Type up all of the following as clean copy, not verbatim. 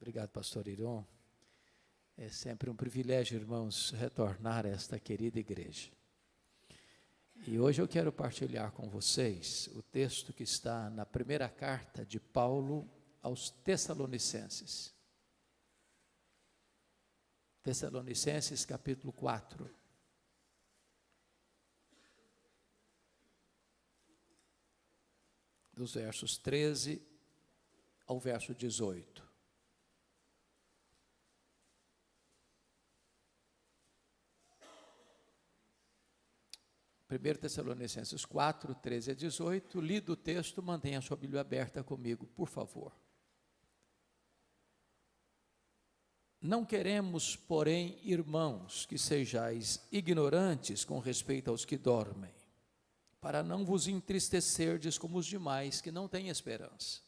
Obrigado, pastor Iron. É sempre um privilégio, irmãos, retornar a esta querida igreja. E hoje eu quero partilhar com vocês o texto que está na primeira carta de Paulo aos Tessalonicenses. Tessalonicenses, capítulo 4. Dos versos 13 ao verso 18. 1 Tessalonicenses 4, 13 a 18, lido o texto, mantenha a sua Bíblia aberta comigo, por favor. Não queremos, porém, irmãos, que sejais ignorantes com respeito aos que dormem, para não vos entristecerdes como os demais que não têm esperança.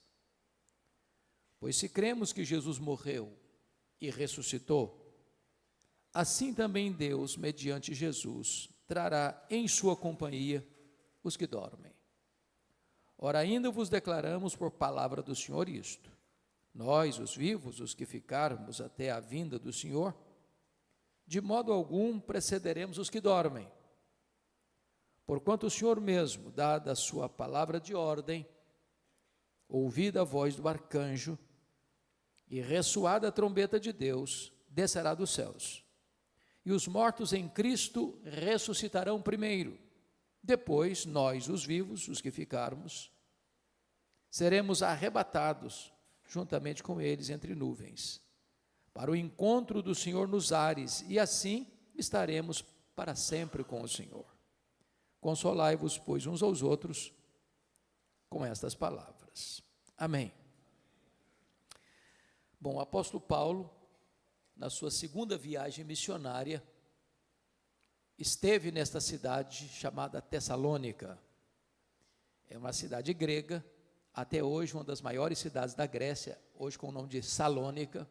Pois se cremos que Jesus morreu e ressuscitou, assim também Deus, mediante Jesus, trará em sua companhia os que dormem. Ora, ainda vos declaramos por palavra do Senhor isto: nós, os vivos, os que ficarmos até a vinda do Senhor, de modo algum precederemos os que dormem. Porquanto o Senhor mesmo, dada a sua palavra de ordem, ouvida a voz do arcanjo e ressoada a trombeta de Deus, descerá dos céus. E os mortos em Cristo ressuscitarão primeiro. Depois, nós, os vivos, os que ficarmos, seremos arrebatados juntamente com eles entre nuvens, para o encontro do Senhor nos ares, e assim estaremos para sempre com o Senhor. Consolai-vos, pois, uns aos outros com estas palavras. Amém. Bom, o apóstolo Paulo, na sua segunda viagem missionária, esteve nesta cidade chamada Tessalônica. É uma cidade grega, até hoje uma das maiores cidades da Grécia, hoje com o nome de Salônica.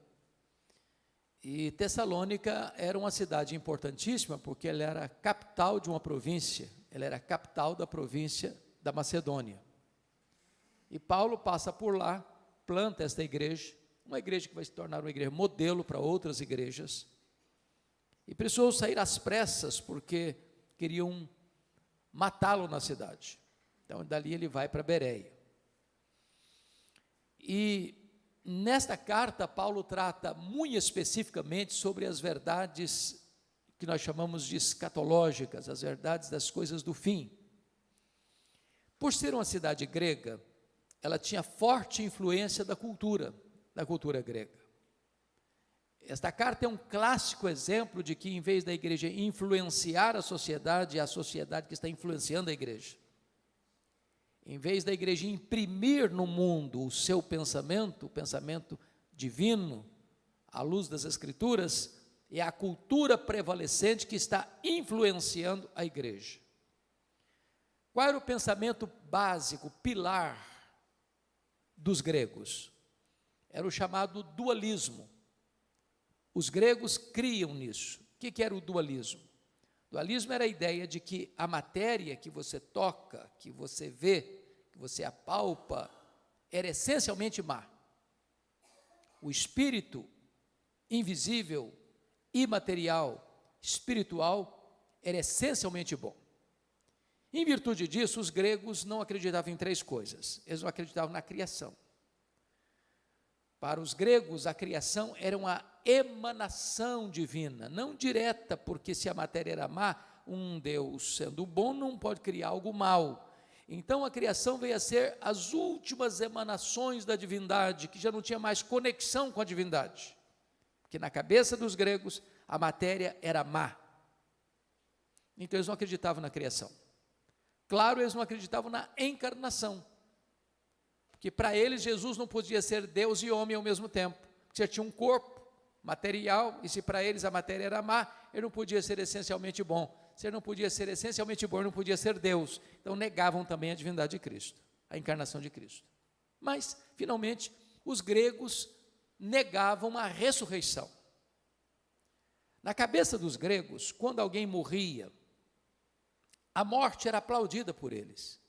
E Tessalônica era uma cidade importantíssima, porque ela era a capital de uma província, ela era a capital da província da Macedônia. E Paulo passa por lá, planta esta igreja, uma igreja que vai se tornar uma igreja modelo para outras igrejas, e precisou sair às pressas, porque queriam matá-lo na cidade. Então, dali ele vai para Bereia. E nesta carta, Paulo trata muito especificamente sobre as verdades que nós chamamos de escatológicas, as verdades das coisas do fim. Por ser uma cidade grega, ela tinha forte influência da cultura grega. Esta carta é um clássico exemplo de que, em vez da igreja influenciar a sociedade, é a sociedade que está influenciando a igreja. Em vez da igreja imprimir no mundo o seu pensamento, o pensamento divino, à luz das Escrituras, é a cultura prevalecente que está influenciando a igreja. Qual era o pensamento básico, pilar dos gregos? Era o chamado dualismo. Os gregos criam nisso. O que era o dualismo? Dualismo era a ideia de que a matéria que você toca, que você vê, que você apalpa, era essencialmente má. O espírito invisível, imaterial, espiritual, era essencialmente bom. Em virtude disso, os gregos não acreditavam em três coisas. Eles não acreditavam na criação. Para os gregos, a criação era uma emanação divina, não direta, porque se a matéria era má, um Deus sendo bom não pode criar algo mau. Então a criação veio a ser as últimas emanações da divindade, que já não tinha mais conexão com a divindade, porque na cabeça dos gregos a matéria era má. Então eles não acreditavam na criação. Claro, eles não acreditavam na encarnação, que para eles Jesus não podia ser Deus e homem ao mesmo tempo, porque já tinha um corpo material, e se para eles a matéria era má, ele não podia ser essencialmente bom. Se ele não podia ser essencialmente bom, ele não podia ser Deus. Então negavam também a divindade de Cristo, a encarnação de Cristo. Mas, finalmente, os gregos negavam a ressurreição. Na cabeça dos gregos, quando alguém morria, a morte era aplaudida por eles,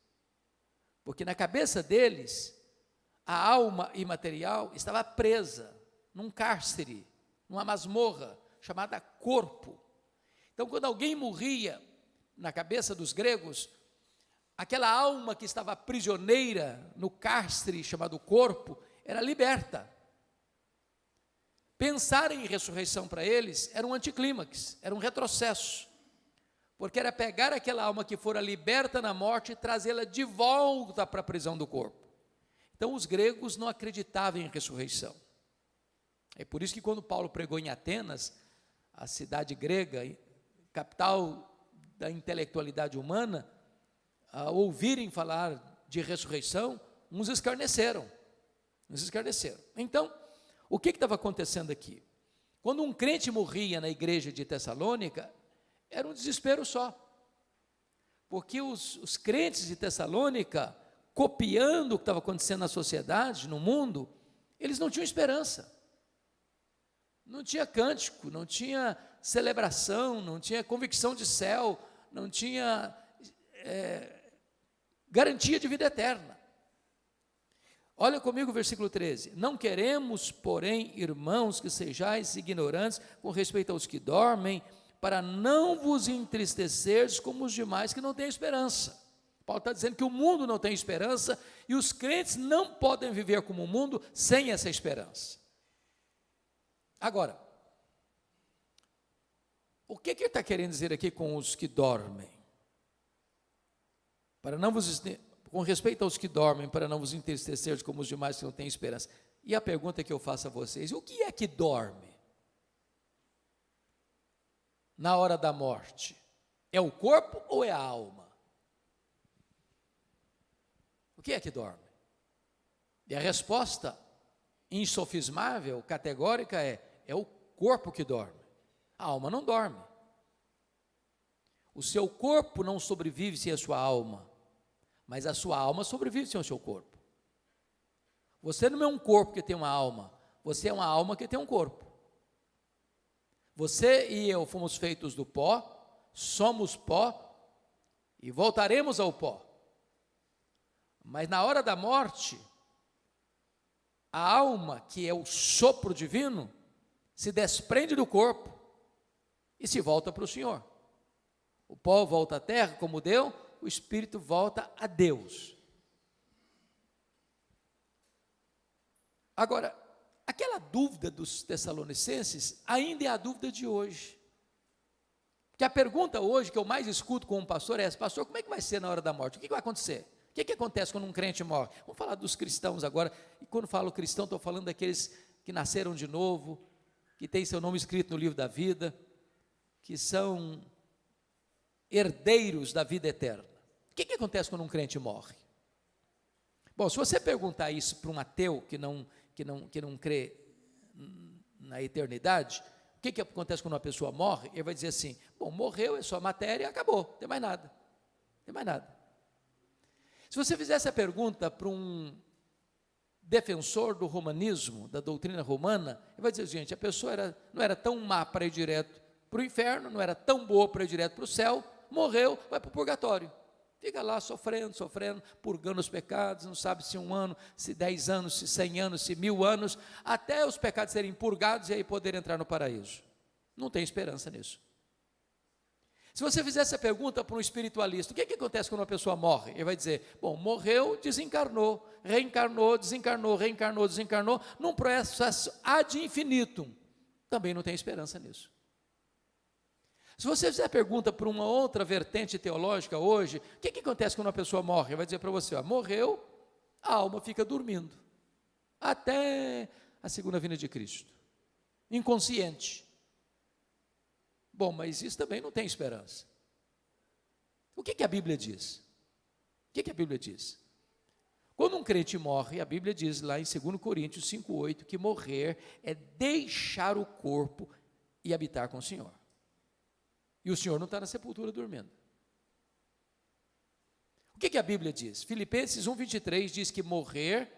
porque na cabeça deles, a alma imaterial estava presa num cárcere, numa masmorra, chamada corpo. Então, quando alguém morria, na cabeça dos gregos, aquela alma que estava prisioneira no cárcere chamado corpo, era liberta. Pensar em ressurreição para eles era um anticlímax, era um retrocesso, porque era pegar aquela alma que fora liberta na morte e trazê-la de volta para a prisão do corpo. Então os gregos não acreditavam em ressurreição. É por isso que quando Paulo pregou em Atenas, a cidade grega, capital da intelectualidade humana, ao ouvirem falar de ressurreição, uns escarneceram. Então, o que estava acontecendo aqui? Quando um crente morria na igreja de Tessalônica, era um desespero só, porque os crentes de Tessalônica, copiando o que estava acontecendo na sociedade, no mundo, eles não tinham esperança, não tinha cântico, não tinha celebração, não tinha convicção de céu, não tinha garantia de vida eterna. Olha comigo o versículo 13: não queremos, porém, irmãos, que sejais ignorantes com respeito aos que dormem, para não vos entristecerdes como os demais que não têm esperança. Paulo está dizendo que o mundo não tem esperança, e os crentes não podem viver como o mundo sem essa esperança. Agora, o que ele está querendo dizer aqui com os que dormem? Com respeito aos que dormem, para não vos entristecerdes como os demais que não têm esperança. E a pergunta que eu faço a vocês: o que é que dorme na hora da morte? É o corpo ou é a alma? O que é que dorme? E a resposta insofismável, categórica é o corpo que dorme. A alma não dorme. O seu corpo não sobrevive sem a sua alma, mas a sua alma sobrevive sem o seu corpo. Você não é um corpo que tem uma alma, você é uma alma que tem um corpo. Você e eu fomos feitos do pó, somos pó e voltaremos ao pó. Mas na hora da morte, a alma, que é o sopro divino, se desprende do corpo e se volta para o Senhor. O pó volta à terra como deu, o espírito volta a Deus. Agora, aquela dúvida dos tessalonicenses ainda é a dúvida de hoje. Porque a pergunta hoje que eu mais escuto com um pastor é essa: pastor, como é que vai ser na hora da morte? O que vai acontecer? O que acontece quando um crente morre? Vamos falar dos cristãos agora. E quando falo cristão, estou falando daqueles que nasceram de novo, que têm seu nome escrito no livro da vida, que são herdeiros da vida eterna. O que acontece quando um crente morre? Bom, se você perguntar isso para um ateu que não crê na eternidade, o que acontece quando uma pessoa morre? Ele vai dizer assim: bom, morreu, é só matéria, acabou, não tem mais nada. Não tem mais nada. Se você fizesse a pergunta para um defensor do romanismo, da doutrina romana, ele vai dizer: gente, a pessoa não era tão má para ir direto para o inferno, não era tão boa para ir direto para o céu, morreu, vai para o purgatório. Fica lá sofrendo, purgando os pecados, não sabe se 1 ano, se 10 anos, se 100 anos, se 1000 anos, até os pecados serem purgados e aí poder entrar no paraíso. Não tem esperança nisso. Se você fizesse a pergunta para um espiritualista: o que acontece quando uma pessoa morre? Ele vai dizer: bom, morreu, desencarnou, reencarnou, desencarnou, reencarnou, desencarnou, num processo ad infinitum. Também não tem esperança nisso. Se você fizer a pergunta para uma outra vertente teológica hoje: o que acontece quando uma pessoa morre? Ele vai dizer para você: morreu, a alma fica dormindo, até a segunda vinda de Cristo, inconsciente. Bom, mas isso também não tem esperança. O que a Bíblia diz? O que a Bíblia diz? Quando um crente morre, a Bíblia diz lá em 2 Coríntios 5,8, que morrer é deixar o corpo e habitar com o Senhor. E o Senhor não está na sepultura dormindo. O que a Bíblia diz? Filipenses 1,23 diz que morrer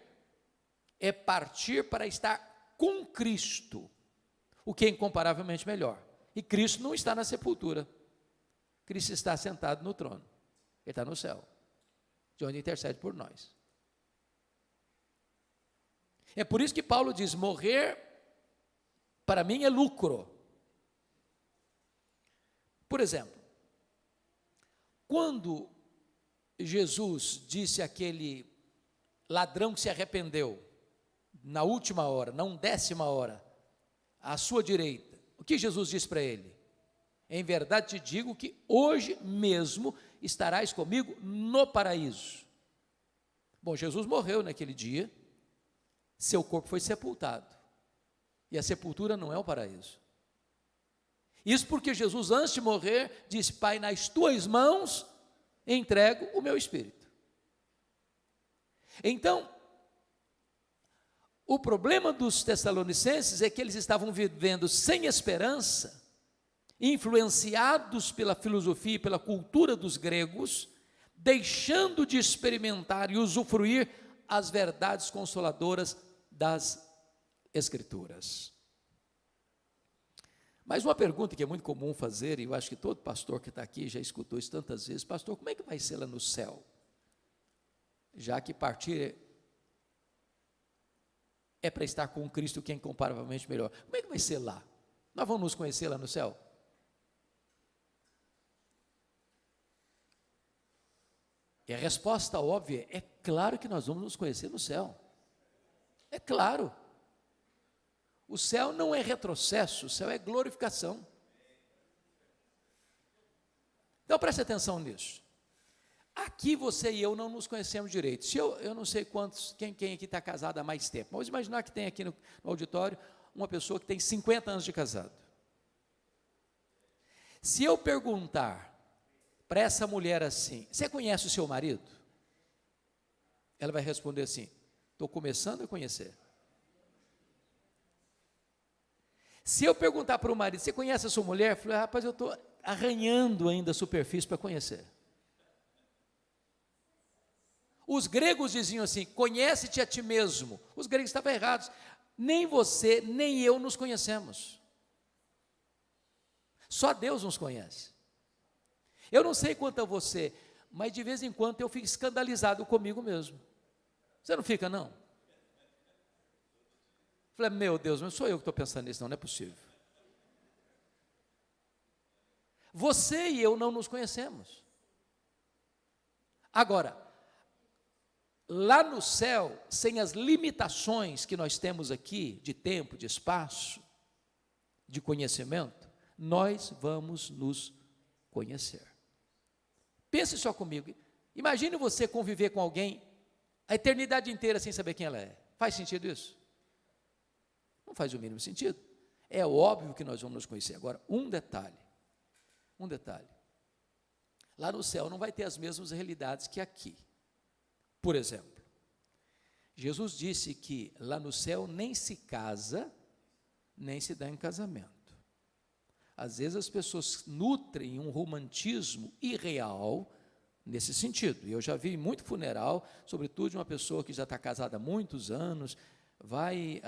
é partir para estar com Cristo, o que é incomparavelmente melhor. E Cristo não está na sepultura. Cristo está sentado no trono. Ele está no céu, de onde intercede por nós. É por isso que Paulo diz: morrer Para mim é lucro. Por exemplo, quando Jesus disse àquele ladrão que se arrependeu, na última hora, na 10ª hora, à sua direita, o que Jesus disse para ele? Em verdade te digo que hoje mesmo estarás comigo no paraíso. Bom, Jesus morreu naquele dia, seu corpo foi sepultado, e a sepultura não é o paraíso. Isso porque Jesus, antes de morrer, disse: Pai, nas tuas mãos entrego o meu espírito. Então, o problema dos tessalonicenses é que eles estavam vivendo sem esperança, influenciados pela filosofia e pela cultura dos gregos, deixando de experimentar e usufruir as verdades consoladoras das Escrituras. Mas uma pergunta que é muito comum fazer, e eu acho que todo pastor que está aqui já escutou isso tantas vezes: pastor, como é que vai ser lá no céu? Já que partir é para estar com Cristo, que é incomparavelmente melhor. Como é que vai ser lá? Nós vamos nos conhecer lá no céu? E a resposta óbvia é: claro que nós vamos nos conhecer no céu. É claro. O céu não é retrocesso, o céu é glorificação. Então preste atenção nisso. Aqui você e eu não nos conhecemos direito. Se eu não sei quantos, quem aqui está casado há mais tempo. Vamos imaginar que tem aqui no auditório uma pessoa que tem 50 anos de casado. Se eu perguntar para essa mulher assim: você conhece o seu marido? Ela vai responder assim: estou começando a conhecer. Se eu perguntar para o marido: você conhece a sua mulher? Eu falei: rapaz, eu estou arranhando ainda a superfície para conhecer. Os gregos diziam assim: conhece-te a ti mesmo. Os gregos estavam errados. Nem você, nem eu nos conhecemos. Só Deus nos conhece. Eu não sei quanto a você, mas de vez em quando eu fico escandalizado comigo mesmo. Você não fica, não? Falei: meu Deus, não sou eu que estou pensando nisso, não é possível. Você e eu não nos conhecemos. Agora, lá no céu, sem as limitações que nós temos aqui, de tempo, de espaço, de conhecimento, nós vamos nos conhecer. Pense só comigo, imagine você conviver com alguém a eternidade inteira sem saber quem ela é. Faz sentido isso? Não faz o mínimo sentido. É óbvio que nós vamos nos conhecer. Agora, um detalhe. Lá no céu não vai ter as mesmas realidades que aqui. Por exemplo, Jesus disse que lá no céu nem se casa, nem se dá em casamento. Às vezes as pessoas nutrem um romantismo irreal nesse sentido. E eu já vi muito funeral, sobretudo de uma pessoa que já está casada há muitos anos, vai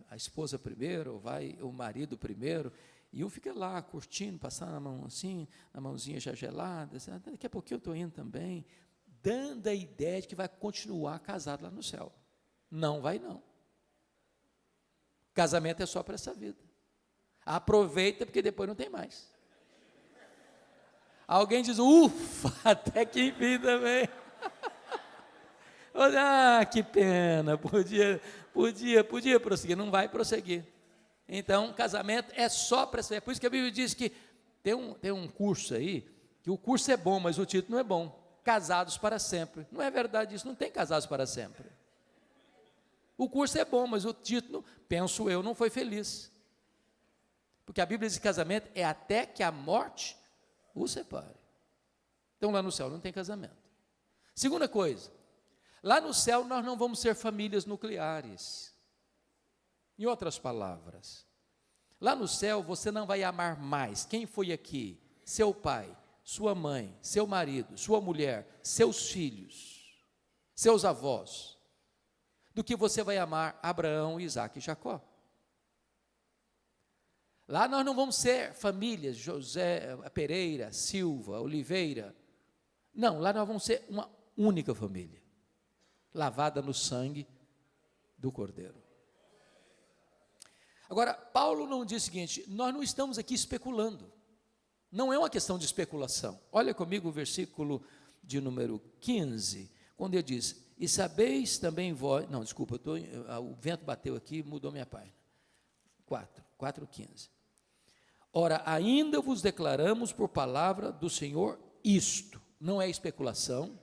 a esposa primeiro, vai o marido primeiro, e um fica lá curtindo, passando a mão assim, na mãozinha já gelada, assim, daqui a pouquinho eu estou indo também, dando a ideia de que vai continuar casado lá no céu. Não vai, não. Casamento é só para essa vida. Aproveita, porque depois não tem mais. Alguém diz: ufa, até que enfim também. Ah, que pena, podia prosseguir. Não vai prosseguir. Então, casamento é só para essa vida. É por isso que a Bíblia diz que tem um curso aí, que o curso é bom, mas o título não é bom. Casados para sempre. Não é verdade isso, não tem casados para sempre. O curso é bom, mas o título, penso eu, não foi feliz. Porque a Bíblia diz que casamento é até que a morte o separe. Então lá no céu não tem casamento. Segunda coisa, lá no céu nós não vamos ser famílias nucleares. Em outras palavras, lá no céu você não vai amar mais quem foi aqui, seu pai, sua mãe, seu marido, sua mulher, seus filhos, seus avós, do que você vai amar Abraão, Isaque e Jacó. Lá nós não vamos ser famílias, José, Pereira, Silva, Oliveira. Não, lá nós vamos ser uma única família, lavada no sangue do Cordeiro. Agora, Paulo não diz o seguinte: nós não estamos aqui especulando, não é uma questão de especulação. Olha comigo o versículo de número 15, quando ele diz: e sabeis também vós, não, desculpa, o vento bateu aqui, mudou minha página, 4:15. Ora, ainda vos declaramos por palavra do Senhor isto, não é especulação,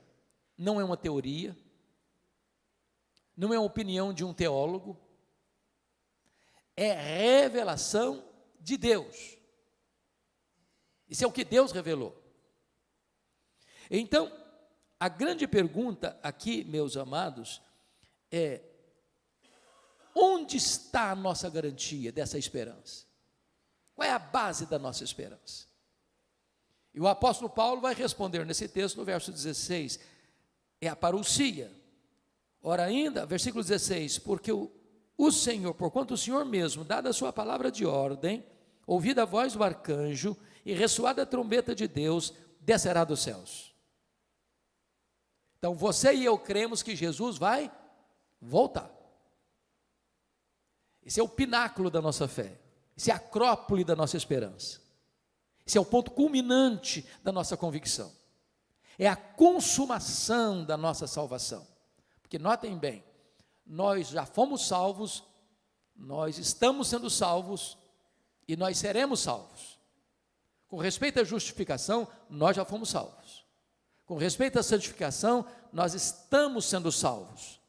não é uma teoria, não é uma opinião de um teólogo, é revelação de Deus. Isso é o que Deus revelou. Então, a grande pergunta aqui, meus amados, é: onde está a nossa garantia dessa esperança? Qual é a base da nossa esperança? E o apóstolo Paulo vai responder nesse texto, no verso 16, é a parousia. Ora ainda, versículo 16, porque o Senhor, porquanto o Senhor mesmo, dada a sua palavra de ordem, ouvida a voz do arcanjo e ressoada a trombeta de Deus, descerá dos céus. Então você e eu cremos que Jesus vai voltar. Esse é o pináculo da nossa fé, esse é a acrópole da nossa esperança, esse é o ponto culminante da nossa convicção, é a consumação da nossa salvação. Porque notem bem, nós já fomos salvos, nós estamos sendo salvos e nós seremos salvos. Com respeito à justificação, nós já fomos salvos. Com respeito à santificação, nós estamos sendo salvos.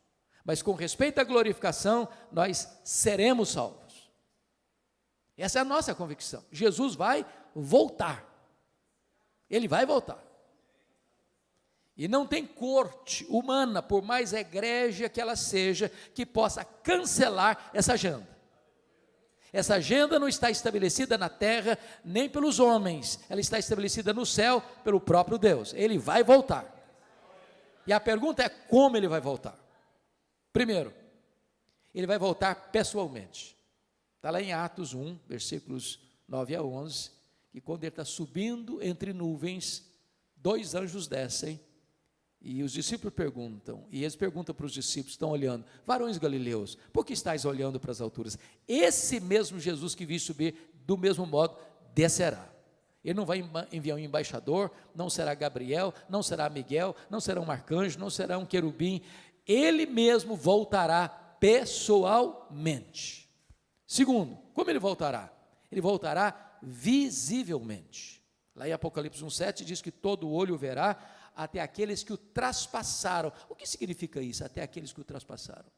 Mas com respeito à glorificação, nós seremos salvos. Essa é a nossa convicção. Jesus vai voltar. Ele vai voltar. E não tem corte humana, por mais egrégia que ela seja, que possa cancelar essa agenda. Essa agenda não está estabelecida na terra, nem pelos homens, ela está estabelecida no céu, pelo próprio Deus. Ele vai voltar. E a pergunta é: como ele vai voltar? Primeiro, ele vai voltar pessoalmente. Está lá em Atos 1, versículos 9 a 11, que quando ele está subindo entre nuvens, 2 anjos descem, e os discípulos perguntam, e eles perguntam para os discípulos, estão olhando: varões galileus, por que estáis olhando para as alturas? Esse mesmo Jesus que vi subir, do mesmo modo, descerá. Ele não vai enviar um embaixador, não será Gabriel, não será Miguel, não será um arcanjo, não será um querubim, ele mesmo voltará pessoalmente. Segundo, como ele voltará? Ele voltará visivelmente. Lá em Apocalipse 1:7 diz que todo olho o verá, até aqueles que o traspassaram. O que significa isso? Até aqueles que o traspassaram.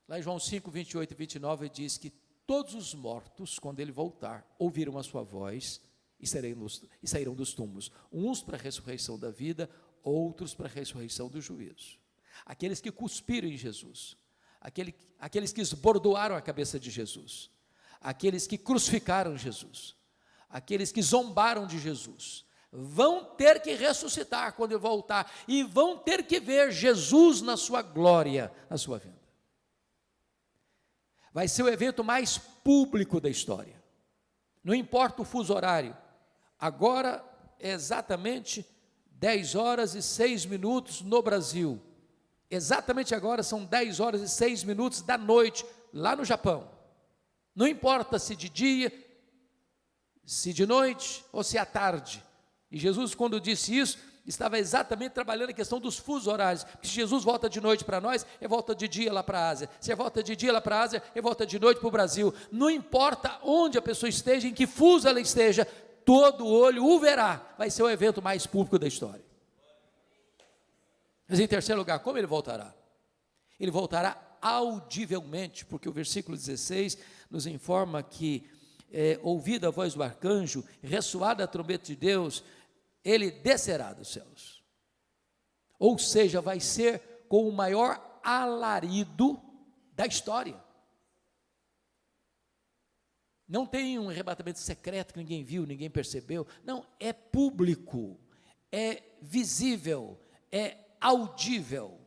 Lá em João 5, 28 e 29 diz que todos os mortos, quando ele voltar, ouviram a sua voz e sairão dos túmulos, uns para a ressurreição da vida, outros para a ressurreição do juízo. Aqueles que cuspiram em Jesus, aqueles que esbordoaram a cabeça de Jesus, aqueles que crucificaram Jesus, aqueles que zombaram de Jesus, vão ter que ressuscitar quando ele voltar, e vão ter que ver Jesus na sua glória, na sua vinda. Vai ser o evento mais público da história, não importa o fuso horário. Agora é exatamente 10 horas e 6 minutos no Brasil, exatamente agora são 10 horas e 6 minutos da noite, lá no Japão. Não importa se de dia, se de noite ou se à tarde. E Jesus, quando disse isso, estava exatamente trabalhando a questão dos fusos horários, porque se Jesus volta de noite para nós, ele volta de dia lá para a Ásia, se ele volta de dia lá para a Ásia, ele volta de noite para o Brasil. Não importa onde a pessoa esteja, em que fuso ela esteja, todo olho o verá. Vai ser o evento mais público da história. Mas em terceiro lugar, como ele voltará? Ele voltará audivelmente, porque o versículo 16 nos informa que, ouvida a voz do arcanjo, ressoada a trombeta de Deus, ele descerá dos céus. Ou seja, vai ser com o maior alarido da história. Não tem um arrebatamento secreto que ninguém viu, ninguém percebeu. Não, é público, é visível, é audível.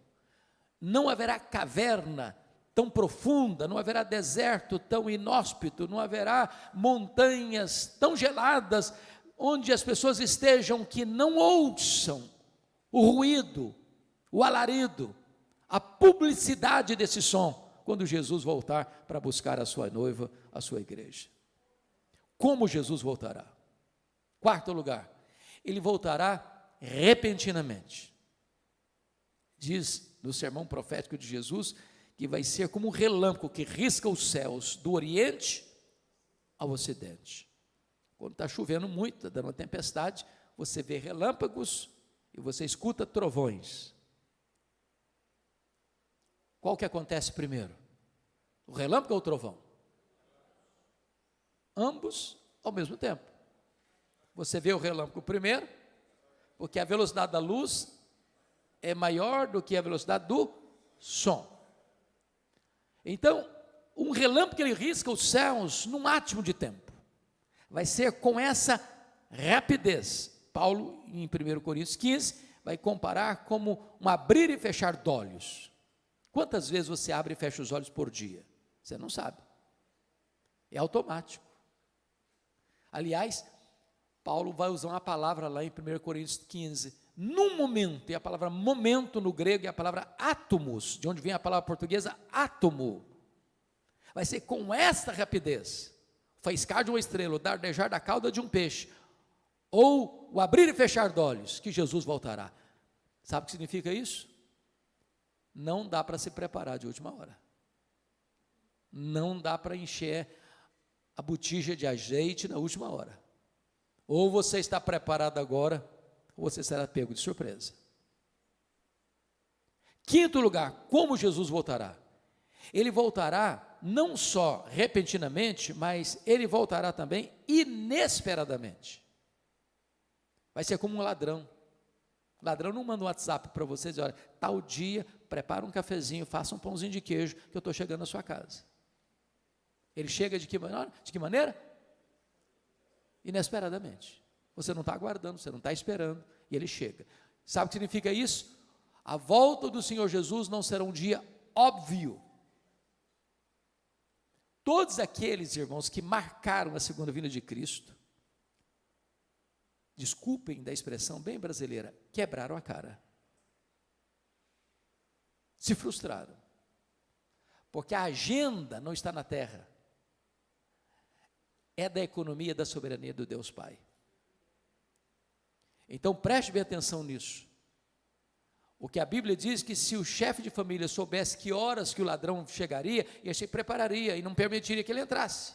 Não haverá caverna tão profunda, não haverá deserto tão inóspito, não haverá montanhas tão geladas, onde as pessoas estejam que não ouçam o ruído, o alarido, a publicidade desse som, quando Jesus voltar para buscar a sua noiva, a sua igreja. Como Jesus voltará? Quarto lugar, ele voltará repentinamente. Diz no sermão profético de Jesus que vai ser como um relâmpago que risca os céus do Oriente ao Ocidente. Quando está chovendo muito, está dando uma tempestade, você vê relâmpagos e você escuta trovões. Qual que acontece primeiro? O relâmpago ou o trovão? Ambos ao mesmo tempo. Você vê o relâmpago primeiro, porque a velocidade da luz é maior do que a velocidade do som. Então, um relâmpago ele risca os céus num átimo de tempo. Vai ser com essa rapidez. Paulo, em 1 Coríntios 15, vai comparar como um abrir e fechar de olhos. Quantas vezes você abre e fecha os olhos por dia? Você não sabe. É automático. Aliás, Paulo vai usar uma palavra lá em 1 Coríntios 15, num momento, e a palavra momento no grego é a palavra átomos, de onde vem a palavra portuguesa átomo. Vai ser com esta rapidez, o faiscar de uma estrela, o dardejar da cauda de um peixe, ou o abrir e fechar de olhos, que Jesus voltará. Sabe o que significa isso? Não dá para se preparar de última hora. Não dá para encher a botija de azeite na última hora. Ou você está preparado agora, ou você será pego de surpresa. Quinto lugar, como Jesus voltará? Ele voltará não só repentinamente, mas ele voltará também inesperadamente. Vai ser como um ladrão. O ladrão não manda um WhatsApp para você dizer, olha, tal dia, prepara um cafezinho, faça um pãozinho de queijo, que eu estou chegando na sua casa. Ele chega de que maneira? De que maneira? Inesperadamente. Você não está aguardando, você não está esperando, e ele chega. Sabe o que significa isso? A volta do Senhor Jesus não será um dia óbvio. Todos aqueles, irmãos, que marcaram a segunda vinda de Cristo, desculpem da expressão bem brasileira, quebraram a cara. Se frustraram. Porque a agenda não está na terra. É da economia, da soberania do Deus Pai. Então preste bem atenção nisso. O que a Bíblia diz que se o chefe de família soubesse que horas que o ladrão chegaria, ele se prepararia e não permitiria que ele entrasse.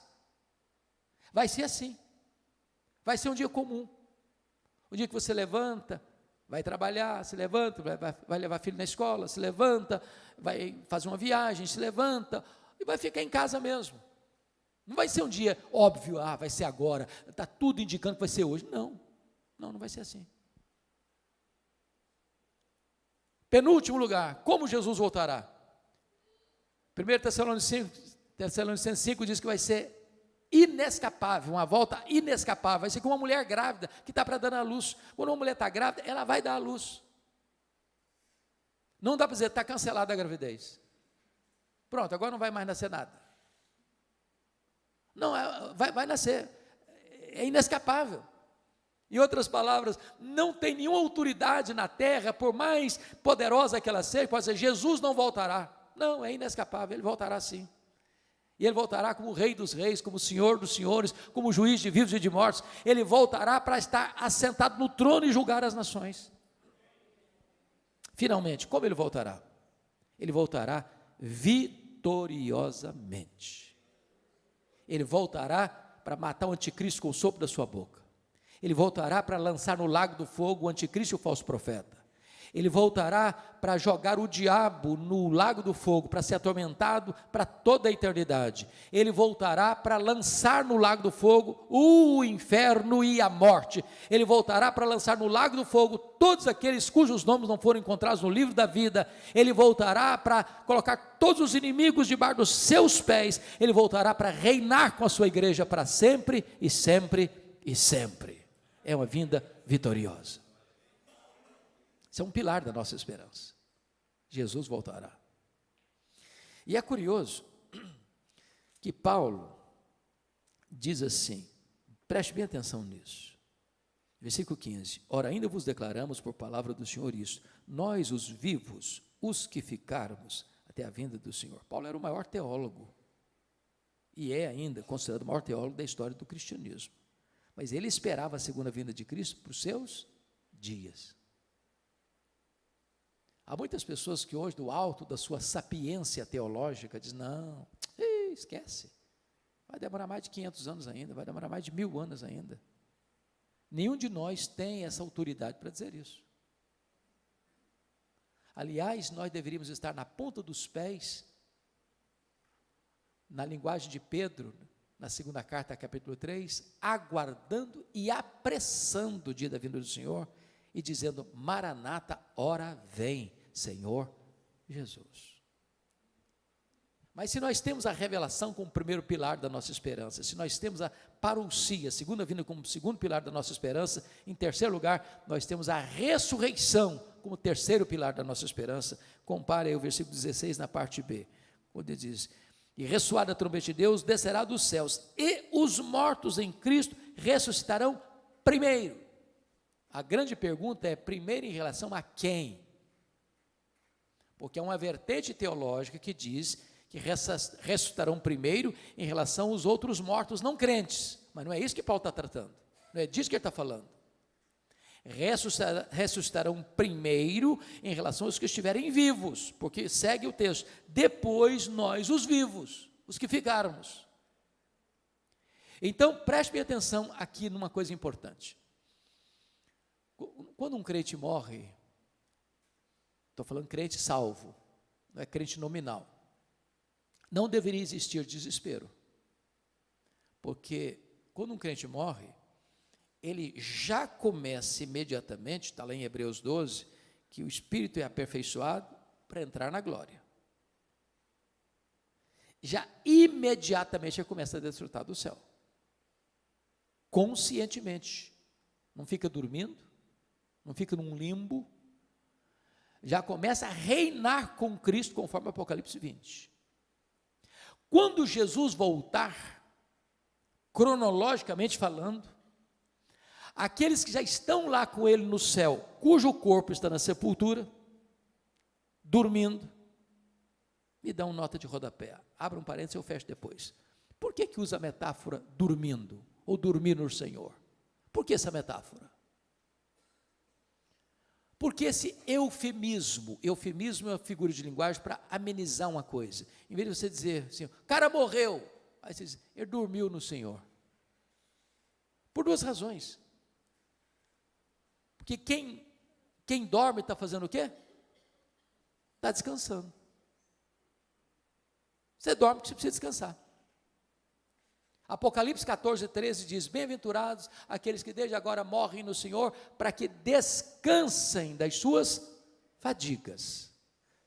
Vai ser assim. Vai ser um dia comum. O dia que você levanta, vai trabalhar, se levanta, vai levar filho na escola, se levanta, vai fazer uma viagem, se levanta e vai ficar em casa mesmo. Não vai ser um dia óbvio, vai ser agora, está tudo indicando que vai ser hoje. Não vai ser assim. Penúltimo lugar, como Jesus voltará? 1 Tessalonicenses 5 diz que vai ser inescapável, uma volta inescapável. Vai ser como uma mulher grávida que está para dar à luz. Quando uma mulher está grávida, ela vai dar à luz. Não dá para dizer, está cancelada a gravidez. Pronto, agora não vai mais nascer nada. Não, vai nascer. É inescapável. Em outras palavras, não tem nenhuma autoridade na terra, por mais poderosa que ela seja, pode dizer, Jesus não voltará. Não, é inescapável, ele voltará sim. E ele voltará como o Rei dos Reis, como o Senhor dos Senhores, como o Juiz de vivos e de mortos. Ele voltará para estar assentado no trono e julgar as nações. Finalmente, como ele voltará? Ele voltará vitoriosamente. Ele voltará para matar o anticristo com o sopro da sua boca. Ele voltará para lançar no lago do fogo o anticristo e o falso profeta. Ele voltará para jogar o diabo no lago do fogo, para ser atormentado para toda a eternidade. Ele voltará para lançar no lago do fogo o inferno e a morte. Ele voltará para lançar no lago do fogo todos aqueles cujos nomes não foram encontrados no livro da vida. Ele voltará para colocar todos os inimigos debaixo dos seus pés. Ele voltará para reinar com a sua igreja para sempre e sempre e sempre. É uma vinda vitoriosa. Isso é um pilar da nossa esperança. Jesus voltará. E é curioso que Paulo diz assim, preste bem atenção nisso. Versículo 15. Ora, ainda vos declaramos por palavra do Senhor isso, nós os vivos, os que ficarmos, até a vinda do Senhor. Paulo era o maior teólogo, e é ainda considerado o maior teólogo da história do cristianismo. Mas ele esperava a segunda vinda de Cristo para os seus dias. Há muitas pessoas que hoje, do alto da sua sapiência teológica, dizem, não, esquece, vai demorar mais de 500 anos ainda, vai demorar mais de 1000 anos ainda. Nenhum de nós tem essa autoridade para dizer isso. Aliás, nós deveríamos estar na ponta dos pés, na linguagem de Pedro, na segunda carta, capítulo 3, aguardando e apressando o dia da vinda do Senhor, e dizendo, Maranata, ora vem, Senhor Jesus. Mas se nós temos a revelação como primeiro pilar da nossa esperança, se nós temos a parousia, a segunda vinda como segundo pilar da nossa esperança, em terceiro lugar, nós temos a ressurreição como terceiro pilar da nossa esperança. Compare aí o versículo 16 na parte B, onde ele diz, e ressoada a trombeta de Deus, descerá dos céus, e os mortos em Cristo ressuscitarão primeiro. A grande pergunta é, primeiro em relação a quem? Porque é uma vertente teológica que diz que ressuscitarão primeiro em relação aos outros mortos não crentes, mas não é isso que Paulo está tratando, não é disso que ele está falando. Ressuscitarão primeiro em relação aos que estiverem vivos, porque segue o texto, depois nós os vivos, os que ficarmos. Então preste bem atenção aqui numa coisa importante. Quando um crente morre, estou falando crente salvo, não é crente nominal, não deveria existir desespero, porque quando um crente morre, ele já começa imediatamente, está lá em Hebreus 12, que o espírito é aperfeiçoado para entrar na glória. Já imediatamente ele começa a desfrutar do céu, conscientemente, não fica dormindo, não fica num limbo, já começa a reinar com Cristo, conforme Apocalipse 20. Quando Jesus voltar, cronologicamente falando, aqueles que já estão lá com ele no céu, cujo corpo está na sepultura, dormindo, me dão nota de rodapé, abra um parênteses, eu fecho depois. Por que usa a metáfora dormindo, ou dormir no Senhor? Por que essa metáfora? Porque esse eufemismo é uma figura de linguagem para amenizar uma coisa. Em vez de você dizer assim, o cara morreu, aí você diz, ele dormiu no Senhor. Por duas razões. Porque quem dorme está fazendo o quê? Está descansando. Você dorme porque você precisa descansar. Apocalipse 14, 13 diz, bem-aventurados aqueles que desde agora morrem no Senhor, para que descansem das suas fadigas.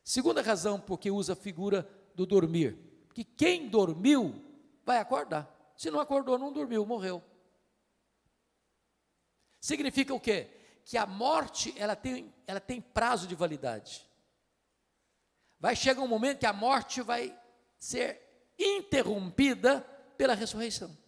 Segunda razão porque usa a figura do dormir, porque quem dormiu vai acordar, se não acordou, não dormiu, morreu. Significa o quê? Que a morte, ela tem prazo de validade. Vai chegar um momento que a morte vai ser interrompida pela ressurreição.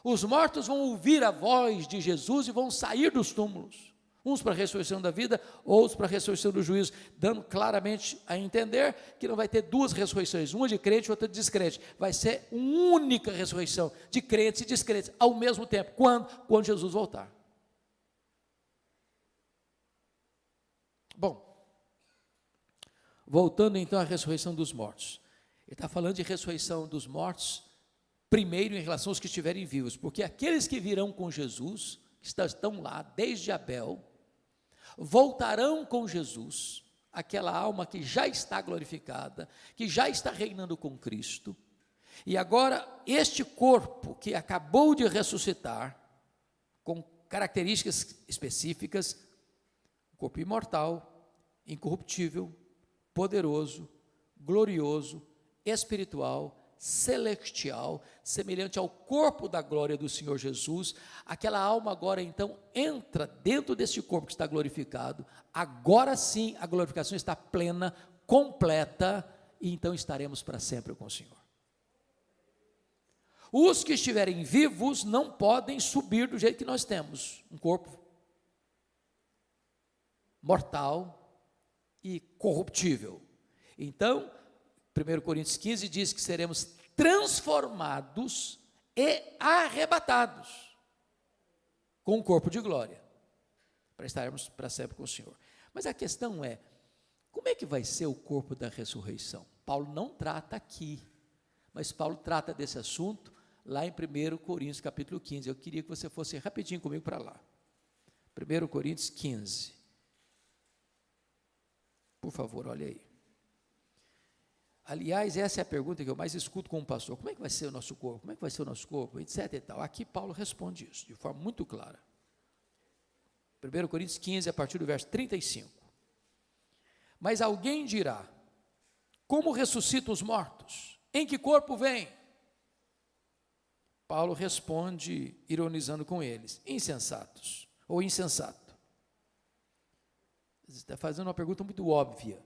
Os mortos vão ouvir a voz de Jesus e vão sair dos túmulos, uns para a ressurreição da vida, outros para a ressurreição do juízo, dando claramente a entender que não vai ter duas ressurreições, uma de crente e outra de descrente, vai ser uma única ressurreição, de crentes e descrentes, ao mesmo tempo. Quando Jesus voltar. Bom, voltando então à ressurreição dos mortos. Ele está falando de ressurreição dos mortos, primeiro em relação aos que estiverem vivos, porque aqueles que virão com Jesus, que estão lá desde Abel, voltarão com Jesus, aquela alma que já está glorificada, que já está reinando com Cristo, e agora este corpo que acabou de ressuscitar, com características específicas, corpo imortal, incorruptível, poderoso, glorioso, espiritual, celestial, semelhante ao corpo da glória do Senhor Jesus. Aquela alma agora então entra dentro desse corpo que está glorificado. Agora sim a glorificação está plena, completa, e então estaremos para sempre com o Senhor. Os que estiverem vivos não podem subir do jeito que nós temos, um corpo mortal, e corruptível. Então, 1 Coríntios 15 diz que seremos transformados e arrebatados com um corpo de glória, para estarmos para sempre com o Senhor. Mas a questão é, como é que vai ser o corpo da ressurreição? Paulo não trata aqui, mas Paulo trata desse assunto lá em 1 Coríntios capítulo 15. Eu queria que você fosse rapidinho comigo para lá. 1 Coríntios 15. Por favor, olha aí. Aliás, essa é a pergunta que eu mais escuto com um pastor. Como é que vai ser o nosso corpo? Como é que vai ser o nosso corpo? Etc e tal. Aqui Paulo responde isso de forma muito clara. 1 Coríntios 15, a partir do verso 35. Mas alguém dirá, como ressuscitam os mortos? Em que corpo vem? Paulo responde, ironizando com eles, insensatos, ou insensato. Você está fazendo uma pergunta muito óbvia.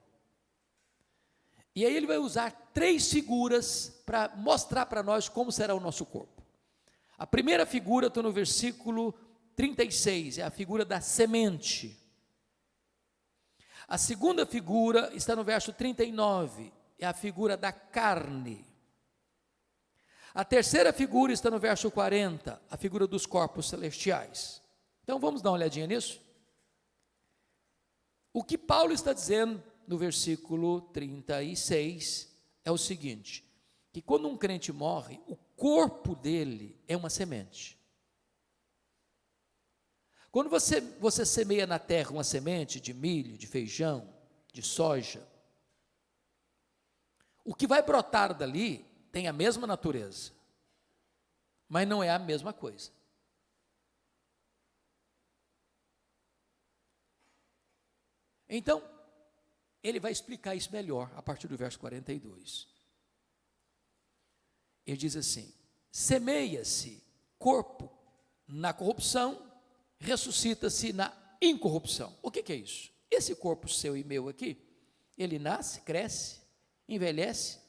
E aí ele vai usar 3 figuras para mostrar para nós como será o nosso corpo. A primeira figura, estou no versículo 36, é a figura da semente. A segunda figura está no verso 39, é a figura da carne. A terceira figura está no verso 40, a figura dos corpos celestiais. Então vamos dar uma olhadinha nisso? O que Paulo está dizendo no versículo 36 é o seguinte, que quando um crente morre, o corpo dele é uma semente. Quando você semeia na terra uma semente de milho, de feijão, de soja, o que vai brotar dali tem a mesma natureza, mas não é a mesma coisa. Então, ele vai explicar isso melhor a partir do verso 42. Ele diz assim: semeia-se corpo na corrupção, ressuscita-se na incorrupção. O que é isso? Esse corpo seu e meu aqui, ele nasce, cresce, envelhece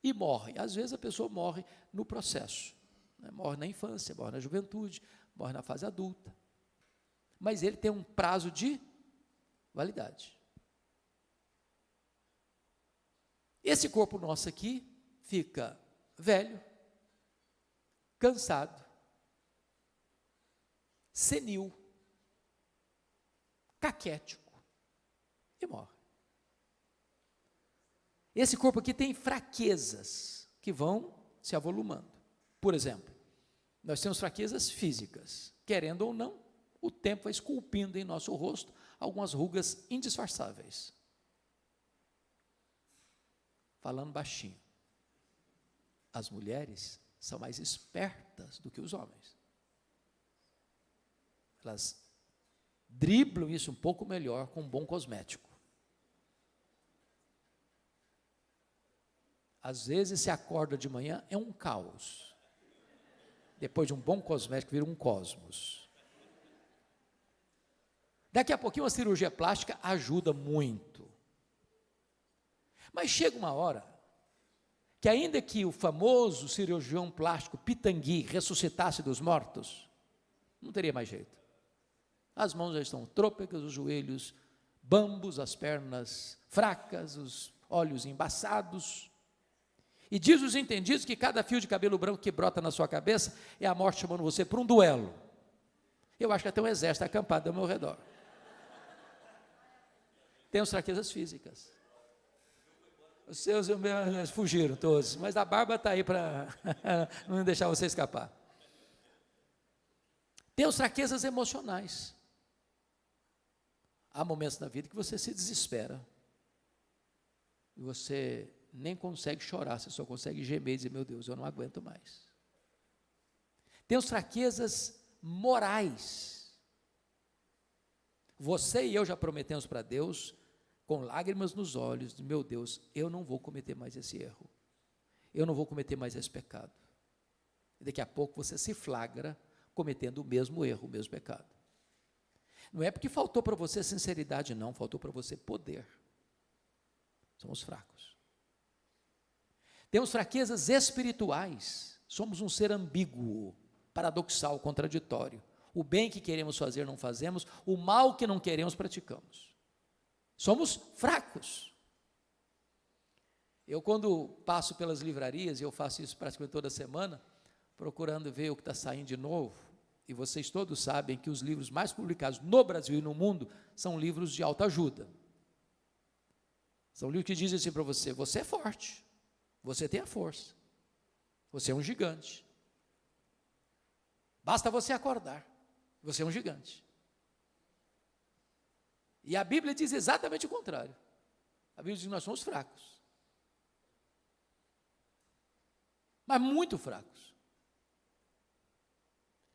e morre. Às vezes a pessoa morre no processo, né? Morre na infância, morre na juventude, morre na fase adulta. Mas ele tem um prazo de validade. Esse corpo nosso aqui fica velho, cansado, senil, caquético e morre. Esse corpo aqui tem fraquezas que vão se avolumando. Por exemplo, nós temos fraquezas físicas, querendo ou não, o tempo vai esculpindo em nosso rosto algumas rugas indisfarçáveis. Falando baixinho, as mulheres são mais espertas do que os homens. Elas driblam isso um pouco melhor com um bom cosmético. Às vezes se acorda de manhã, é um caos. Depois de um bom cosmético, vira um cosmos. Daqui a pouquinho, uma cirurgia plástica ajuda muito. Mas chega uma hora que, ainda que o famoso cirurgião plástico Pitangui ressuscitasse dos mortos, não teria mais jeito. As mãos já estão trôpegas, os joelhos bambos, as pernas fracas, os olhos embaçados. E diz os entendidos que cada fio de cabelo branco que brota na sua cabeça é a morte chamando você para um duelo. Eu acho que até um exército acampado ao meu redor. Temos fraquezas físicas. Os seus fugiram todos, mas a barba está aí para não deixar você escapar. Temos fraquezas emocionais. Há momentos na vida que você se desespera. E você nem consegue chorar, você só consegue gemer e dizer, meu Deus, eu não aguento mais. Temos fraquezas morais. Você e eu já prometemos para Deus, com lágrimas nos olhos, meu Deus, eu não vou cometer mais esse erro, eu não vou cometer mais esse pecado. E daqui a pouco você se flagra cometendo o mesmo erro, o mesmo pecado. Não é porque faltou para você sinceridade, não, faltou para você poder. Somos fracos. Temos fraquezas espirituais, somos um ser ambíguo, paradoxal, contraditório. O bem que queremos fazer não fazemos, o mal que não queremos praticamos. Somos fracos. Eu, quando passo pelas livrarias, e eu faço isso praticamente toda semana, procurando ver o que está saindo de novo, e vocês todos sabem que os livros mais publicados no Brasil e no mundo são livros de autoajuda. São livros que dizem assim para você: você é forte, você tem a força, você é um gigante. Basta você acordar, você é um gigante. E a Bíblia diz exatamente o contrário. A Bíblia diz que nós somos fracos. Mas muito fracos.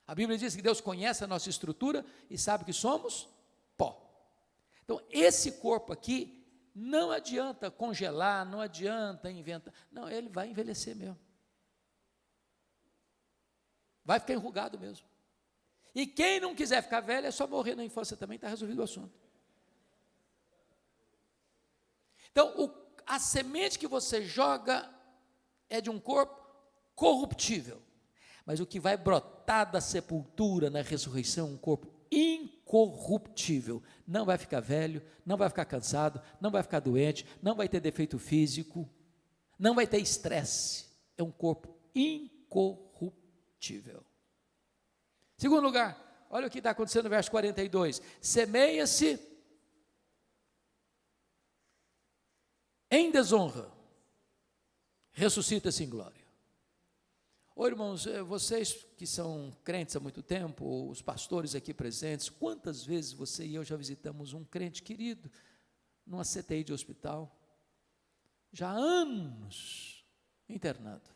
A Bíblia diz que Deus conhece a nossa estrutura e sabe que somos pó. Então, esse corpo aqui, não adianta congelar, não adianta inventar. Não, ele vai envelhecer mesmo. Vai ficar enrugado mesmo. E quem não quiser ficar velho, é só morrer na infância também, está resolvido o assunto. Então, a semente que você joga é de um corpo corruptível. Mas o que vai brotar da sepultura na ressurreição é um corpo incorruptível. Não vai ficar velho, não vai ficar cansado, não vai ficar doente, não vai ter defeito físico, não vai ter estresse. É um corpo incorruptível. Segundo lugar, olha o que está acontecendo no verso 42. Semeia-se em desonra, ressuscita-se em glória. Ô irmãos, vocês que são crentes há muito tempo, os pastores aqui presentes, quantas vezes você e eu já visitamos um crente querido numa CTI de hospital, já há anos internado.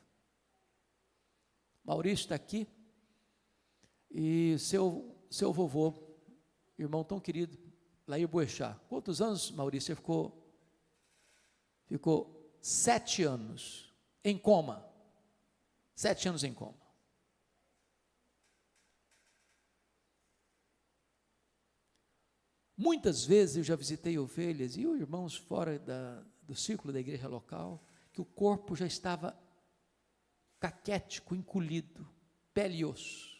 Maurício está aqui, e seu vovô, irmão tão querido, Lair Boechat. Quantos anos, Maurício, você ficou 7 anos em coma. 7 anos em coma. Muitas vezes eu já visitei ovelhas e irmãos fora do círculo da igreja local, que o corpo já estava caquético, encolhido, pele e osso,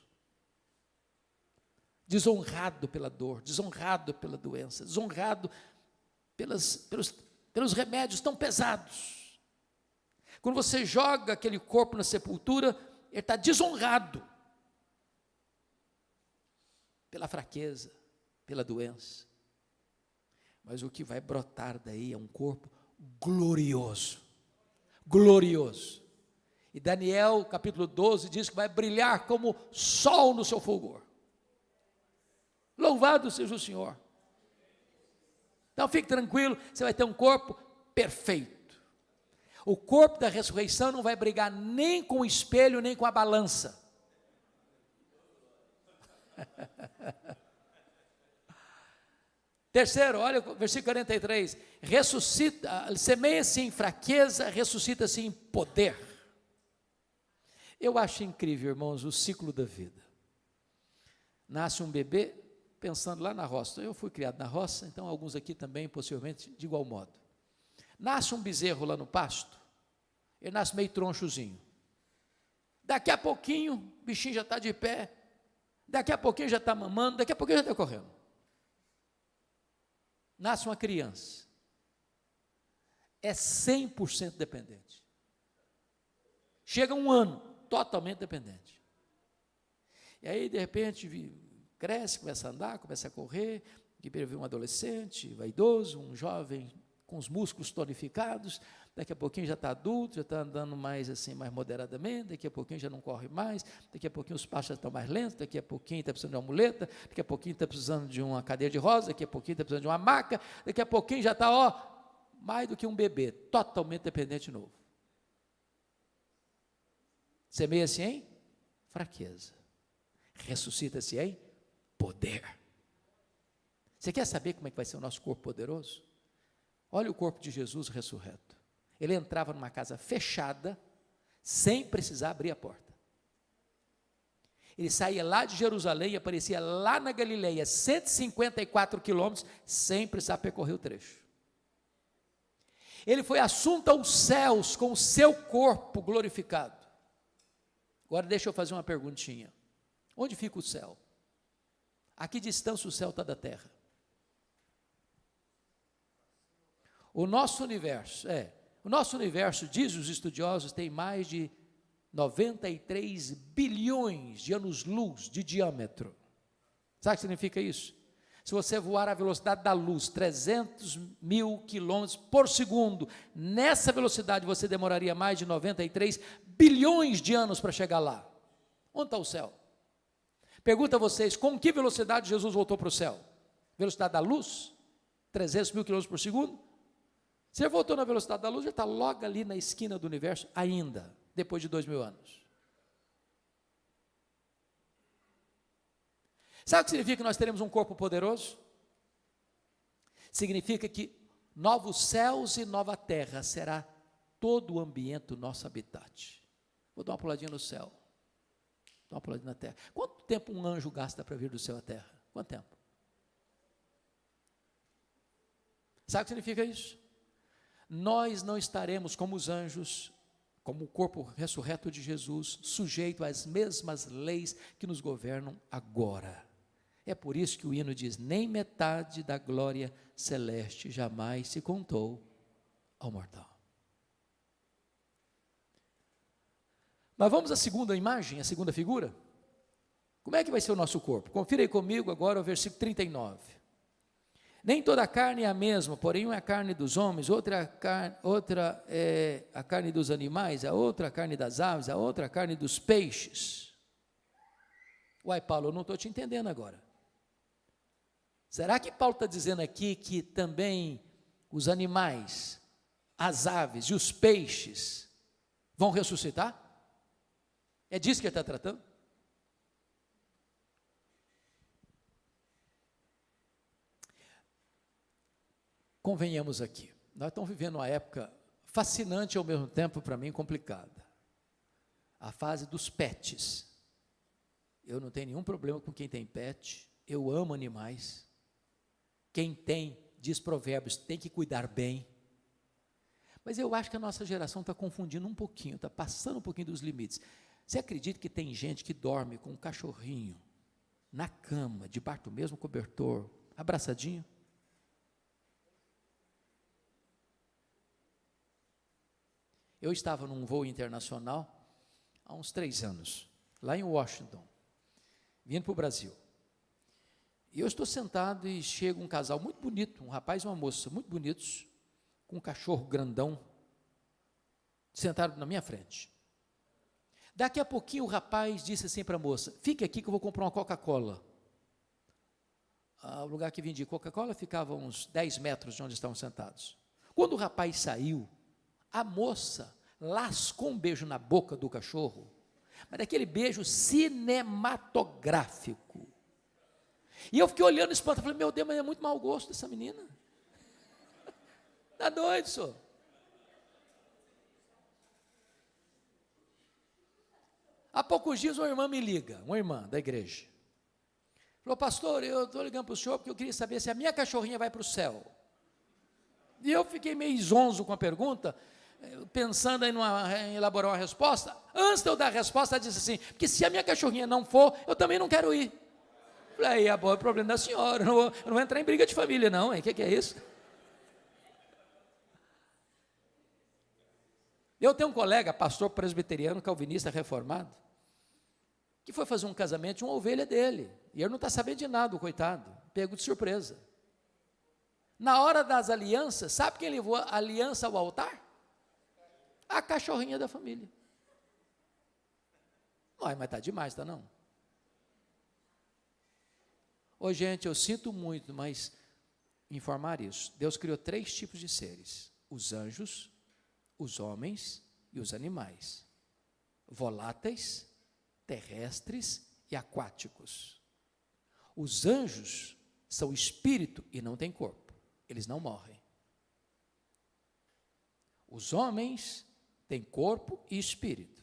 desonrado pela dor, desonrado pela doença, desonrado pelos remédios tão pesados. Quando você joga aquele corpo na sepultura, ele está desonrado pela fraqueza, pela doença. Mas o que vai brotar daí é um corpo glorioso, glorioso. E Daniel, capítulo 12, diz que vai brilhar como sol no seu fulgor. Louvado seja o Senhor. Então fique tranquilo, você vai ter um corpo perfeito. O corpo da ressurreição não vai brigar nem com o espelho, nem com a balança. Terceiro, olha o versículo 43. Semeia-se em fraqueza, ressuscita-se em poder. Eu acho incrível, irmãos, o ciclo da vida. Nasce um bebê, pensando lá na roça. Eu fui criado na roça, então alguns aqui também, possivelmente, de igual modo. Nasce um bezerro lá no pasto, ele nasce meio tronchozinho. Daqui a pouquinho, o bichinho já está de pé, daqui a pouquinho já está mamando, daqui a pouquinho já está correndo. Nasce uma criança, é 100% dependente. Chega um ano, totalmente dependente. E aí, de repente, cresce, começa a andar, começa a correr, primeiro vê um adolescente, vaidoso, um jovem com os músculos tonificados, daqui a pouquinho já está adulto, já está andando mais assim, mais moderadamente, daqui a pouquinho já não corre mais, daqui a pouquinho os passos já estão mais lentos, daqui a pouquinho está precisando de uma muleta, daqui a pouquinho está precisando de uma cadeira de rosa, daqui a pouquinho está precisando de uma maca, daqui a pouquinho já está, mais do que um bebê, totalmente dependente de novo. Semeia-se em fraqueza, ressuscita-se em poder. Você quer saber como é que vai ser o nosso corpo poderoso? Olha o corpo de Jesus ressurreto. Ele entrava numa casa fechada, sem precisar abrir a porta. Ele saía lá de Jerusalém e aparecia lá na Galileia, 154 quilômetros, sem precisar percorrer o trecho. Ele foi assunto aos céus com o seu corpo glorificado. Agora deixa eu fazer uma perguntinha. Onde fica o céu? A que distância o céu está da terra? O nosso universo, diz os estudiosos, tem mais de 93 bilhões de anos-luz de diâmetro. Sabe o que significa isso? Se você voar à velocidade da luz, 300 mil quilômetros por segundo, nessa velocidade você demoraria mais de 93 bilhões de anos para chegar lá. Onde está o céu? Pergunto a vocês, com que velocidade Jesus voltou para o céu? Velocidade da luz? 300 mil quilômetros por segundo? Se ele voltou na velocidade da luz, ele está logo ali na esquina do universo ainda, depois de 2000 anos. Sabe o que significa que nós teremos um corpo poderoso? Significa que novos céus e nova terra será todo o ambiente do nosso habitat. Vou dar uma puladinha no céu, dar uma puladinha na terra. Quanto tempo um anjo gasta para vir do céu à terra? Quanto tempo? Sabe o que significa isso? Nós não estaremos como os anjos, como o corpo ressurreto de Jesus, sujeito às mesmas leis que nos governam agora. É por isso que o hino diz, nem metade da glória celeste jamais se contou ao mortal. Mas vamos à segunda imagem, à segunda figura? Como é que vai ser o nosso corpo? Confira aí comigo agora o versículo 39. Nem toda a carne é a mesma, porém uma é a carne dos homens, outra é a carne dos animais, a outra a carne das aves, a outra a carne dos peixes. Uai, Paulo, eu não estou te entendendo agora. Será que Paulo está dizendo aqui que também os animais, as aves e os peixes vão ressuscitar? É disso que ele está tratando? Convenhamos aqui, nós estamos vivendo uma época fascinante e ao mesmo tempo, para mim, complicada. A fase dos pets. Eu não tenho nenhum problema com quem tem pet, eu amo animais. Quem tem, diz Provérbios, tem que cuidar bem. Mas eu acho que a nossa geração está confundindo um pouquinho, está passando um pouquinho dos limites. Você acredita que tem gente que dorme com um cachorrinho na cama, debaixo do mesmo cobertor, abraçadinho? Eu estava num voo internacional há uns 3 anos, lá em Washington, vindo para o Brasil. E eu estou sentado e chega um casal muito bonito, um rapaz e uma moça, muito bonitos, com um cachorro grandão, sentado na minha frente. Daqui a pouquinho o rapaz disse assim para a moça, fique aqui que eu vou comprar uma Coca-Cola. O lugar que vendia Coca-Cola ficava a uns 10 metros de onde estavam sentados. Quando o rapaz saiu, a moça lascou um beijo na boca do cachorro, mas daquele beijo cinematográfico. E eu fiquei olhando isso, falei, meu Deus, mas é muito mau gosto dessa menina. Está doido, senhor. Há poucos dias uma irmã me liga, uma irmã da igreja. Falou, pastor, eu estou ligando para o senhor porque eu queria saber se a minha cachorrinha vai para o céu. E eu fiquei meio zonzo com a pergunta, pensando em elaborar uma resposta. Antes de eu dar a resposta, ela disse assim, porque se a minha cachorrinha não for, eu também não quero ir. Falei, é o problema da senhora, eu não vou entrar em briga de família não, o que é isso? Eu tenho um colega, pastor presbiteriano, calvinista, reformado, que foi fazer um casamento de uma ovelha dele, e ele não está sabendo de nada, o coitado, pego de surpresa. Na hora das alianças, sabe quem levou a aliança ao altar? A cachorrinha da família. Mas está demais, está não? Ô gente, eu sinto muito, mas informar isso. Deus criou 3 tipos de seres: os anjos, os homens e os animais. Voláteis, terrestres e aquáticos. Os anjos são espírito e não têm corpo. Eles não morrem. Os homens têm corpo e espírito.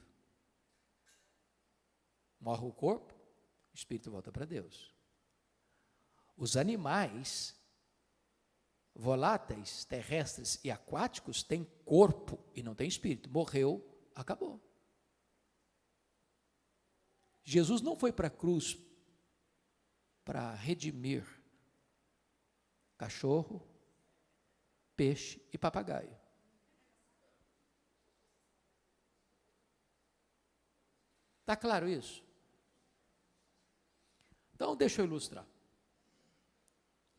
Morre o corpo, o espírito volta para Deus. Os animais, voláteis, terrestres e aquáticos, têm corpo e não têm espírito. Morreu, acabou. Jesus não foi para a cruz para redimir cachorro, peixe e papagaio. Está claro isso? Então, deixa eu ilustrar,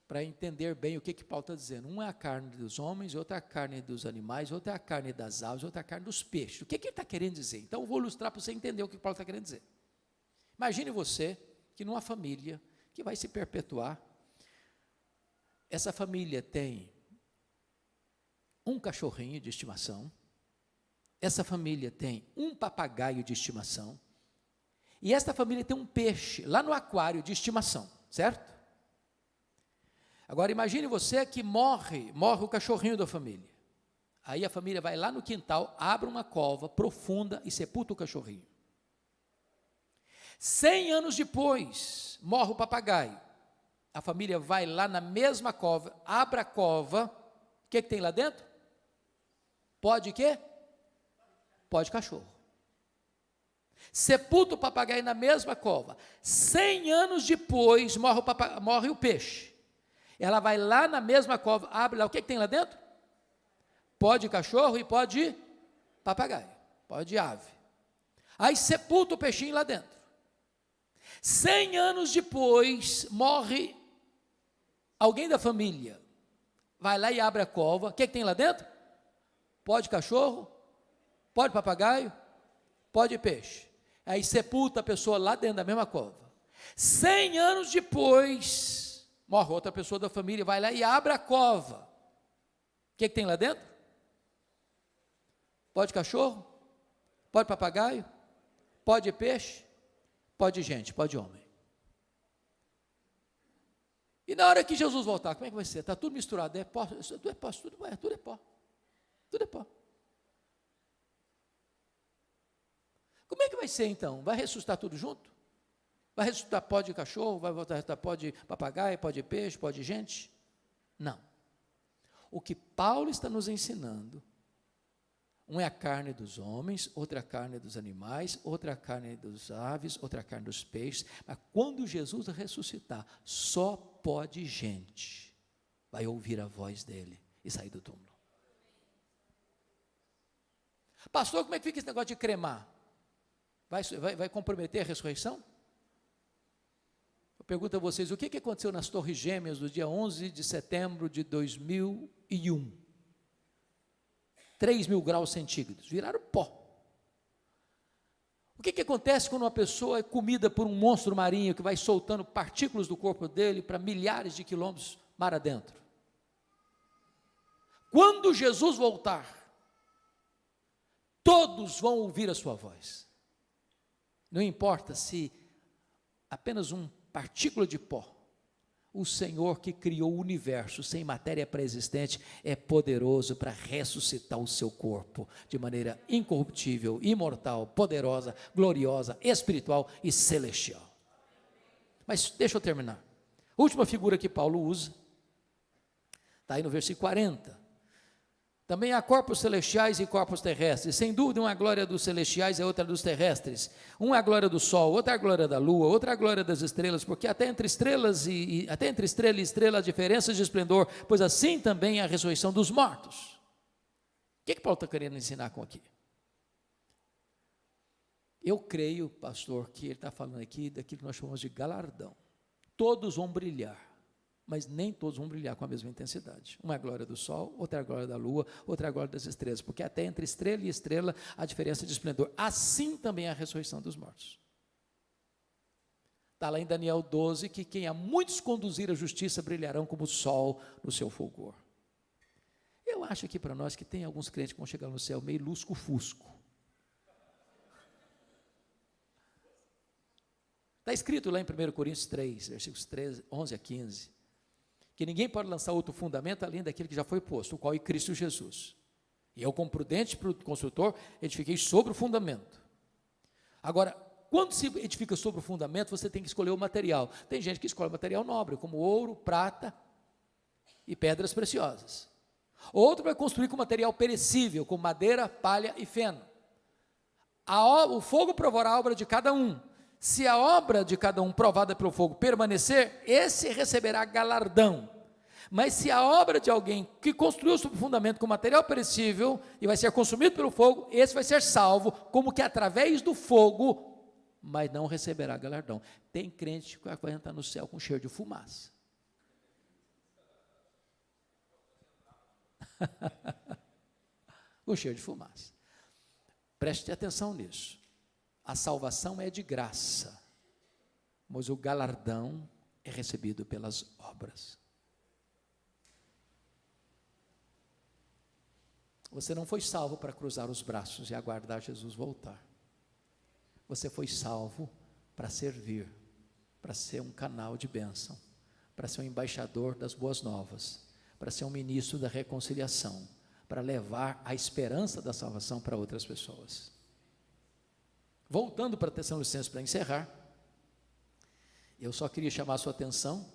para entender bem o que Paulo está dizendo. Um é a carne dos homens, outra é a carne dos animais, outra é a carne das aves, outra é a carne dos peixes. O que ele está querendo dizer? Então, eu vou ilustrar para você entender o que Paulo está querendo dizer. Imagine você que numa família que vai se perpetuar, essa família tem um cachorrinho de estimação, essa família tem um papagaio de estimação, e esta família tem um peixe lá no aquário de estimação, certo? Agora imagine você que morre o cachorrinho da família. Aí a família vai lá no quintal, abre uma cova profunda e sepulta o cachorrinho. 100 anos depois, morre o papagaio. A família vai lá na mesma cova, abre a cova, o que tem lá dentro? Pode quê? Pode cachorro. Sepulta o papagaio na mesma cova. 100 anos depois, morre o peixe. Ela vai lá na mesma cova, abre lá, o que tem lá dentro? Pode cachorro e pode papagaio, pode ave. Aí sepulta o peixinho lá dentro. 100 anos depois, morre alguém da família. Vai lá e abre a cova, o que tem lá dentro? Pode cachorro, pode papagaio, pode peixe. Aí sepulta a pessoa lá dentro da mesma cova. 100 anos depois, morre outra pessoa da família, vai lá e abre a cova. O que tem lá dentro? Pode cachorro, pode papagaio, pode peixe, pode gente, pode homem. E na hora que Jesus voltar, como é que vai ser? Está tudo misturado, é pó, tudo é pó, tudo é pó. Tudo é pó. Como é que vai ser então? Vai ressuscitar tudo junto? Vai ressuscitar pó de cachorro? Vai voltar a ressuscitar pó de papagaio, pó de peixe, pó de gente? Não. O que Paulo está nos ensinando, um é a carne dos homens, outra é a carne dos animais, outra é a carne dos aves, outra é a carne dos peixes, mas quando Jesus ressuscitar, só pó de gente vai ouvir a voz dele e sair do túmulo. Pastor, como é que fica esse negócio de cremar? Vai comprometer a ressurreição? Eu pergunto a vocês, o que aconteceu nas Torres Gêmeas do dia 11 de setembro de 2001? 3.000 graus centígrados, viraram pó. O que acontece quando uma pessoa é comida por um monstro marinho que vai soltando partículas do corpo dele para milhares de quilômetros mar adentro? Quando Jesus voltar, todos vão ouvir a sua voz. Não importa se apenas uma partícula de pó, o Senhor que criou o universo sem matéria pré-existente é poderoso para ressuscitar o seu corpo de maneira incorruptível, imortal, poderosa, gloriosa, espiritual e celestial. Mas deixa eu terminar. A última figura que Paulo usa, está aí no versículo 40. Também há corpos celestiais e corpos terrestres. Sem dúvida, uma é a glória dos celestiais e outra dos terrestres. Uma é a glória do sol, outra é a glória da lua, outra é a glória das estrelas, porque até entre estrela e estrela há diferenças de esplendor, pois assim também é a ressurreição dos mortos. O que Paulo está querendo ensinar com aqui? Eu creio, pastor, que ele está falando aqui daquilo que nós chamamos de galardão. Todos vão brilhar, mas nem todos vão brilhar com a mesma intensidade. Uma é a glória do sol, outra é a glória da lua, outra é a glória das estrelas, porque até entre estrela e estrela há diferença de esplendor. Assim também é a ressurreição dos mortos. Está lá em Daniel 12, que quem a muitos conduzir a justiça brilharão como o sol no seu fulgor. Eu acho aqui para nós que tem alguns crentes que vão chegar no céu meio lusco-fusco. Está escrito lá em 1 Coríntios 3, versículos 11 a 15, que ninguém pode lançar outro fundamento além daquele que já foi posto, o qual é Cristo Jesus. E eu, como prudente construtor, edifiquei sobre o fundamento. Agora, quando se edifica sobre o fundamento, você tem que escolher o material. Tem gente que escolhe material nobre, como ouro, prata e pedras preciosas. Outro vai construir com material perecível, como madeira, palha e feno. O fogo provará a obra de cada um. Se a obra de cada um provada pelo fogo permanecer, esse receberá galardão. Mas se a obra de alguém que construiu sobre o fundamento com material perecível e vai ser consumido pelo fogo, esse vai ser salvo, como que através do fogo, mas não receberá galardão. Tem crente que vai entrar no céu com cheiro de fumaça. Com cheiro de fumaça. Preste atenção nisso. A salvação é de graça, mas o galardão é recebido pelas obras. Você não foi salvo para cruzar os braços e aguardar Jesus voltar. Você foi salvo para servir, para ser um canal de bênção, para ser um embaixador das boas novas, para ser um ministro da reconciliação, para levar a esperança da salvação para outras pessoas. Voltando para Tessalonicenses para encerrar, eu só queria chamar a sua atenção,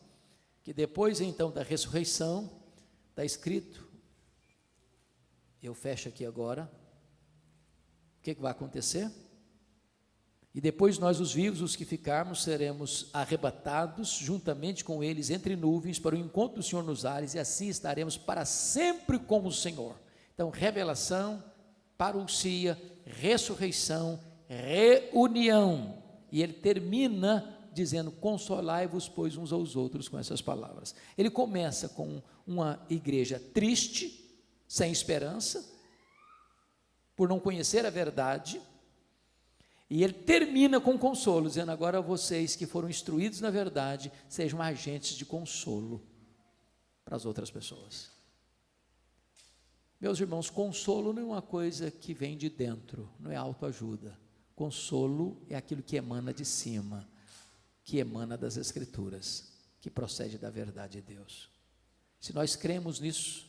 que depois então da ressurreição, está escrito, eu fecho aqui agora, o que vai acontecer? E depois nós os vivos, os que ficarmos, seremos arrebatados juntamente com eles entre nuvens para o encontro do Senhor nos ares, e assim estaremos para sempre com o Senhor. Então, revelação, parousia, ressurreição, reunião, e ele termina dizendo, consolai-vos, pois, uns aos outros, com essas palavras. Ele começa com uma igreja triste, sem esperança, por não conhecer a verdade, e ele termina com consolo, dizendo, agora vocês que foram instruídos na verdade, sejam agentes de consolo para as outras pessoas. Meus irmãos, consolo não é uma coisa que vem de dentro, não é autoajuda. Consolo é aquilo que emana de cima, que emana das Escrituras, que procede da verdade de Deus. Se nós cremos nisso,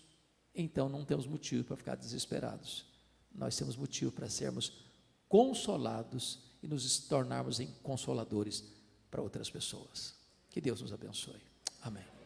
então não temos motivo para ficar desesperados. Nós temos motivo para sermos consolados e nos tornarmos em consoladores para outras pessoas. Que Deus nos abençoe. Amém.